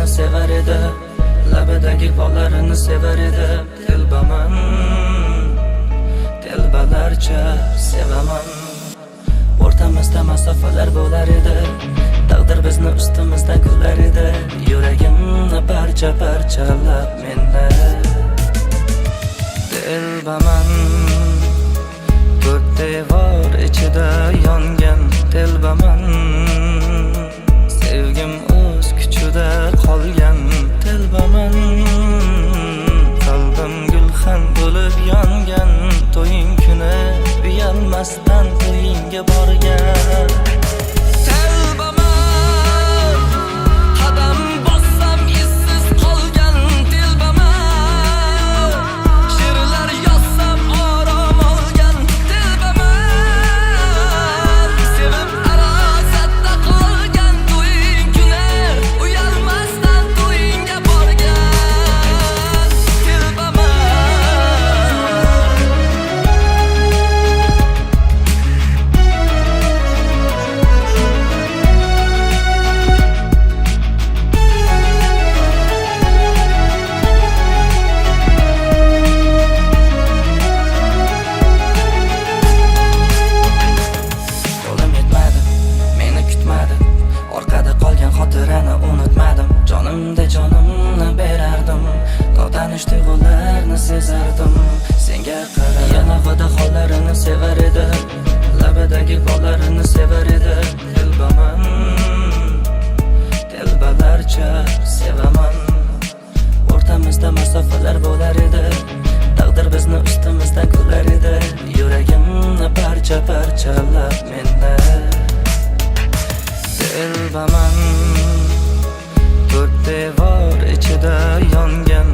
qo'llarini sevar edi, labidagi bolalarini sevar edi. Telbaman, telbalarcha sevaman. O'rtamizda masofalar bo'lar edi, taqdir bizni ustimizdan kular edi. Yuragimni parcha-parchalab menda. Telbaman, to'rt devor ichida yongan telbaman. Sevgim o'z kuchida qolgan telbaman. Qalbim gulxan bo'lib yongan, to'ying kuni uyalmasdan to'yingga borgan. Telbaman, qadam bossam izsiz qolgan telbaman. She'rlar yozsam orom olgan telbaman. Sevib arosatda qolgan, to'ying kuni uyalmasdan to'yingga borgan telbaman. Qo'lim yetmadi, meni kutmadi, orqada qolgan xotirani unutmadim. Jonimda jonimni berardim, notanish tuyg'ularni sezardim. Senga qarab yanag'ida hollarini sevar edi, labidagi bolalarini sevar edi. Telbaman, telbalarcha sevaman. O'rtamizda masofalar bo'lar edi, taqdir bizni ustimizdan kular edi. Yuragimni parcha-parchalab menda. Telbaman, to'rt devor ichida yongan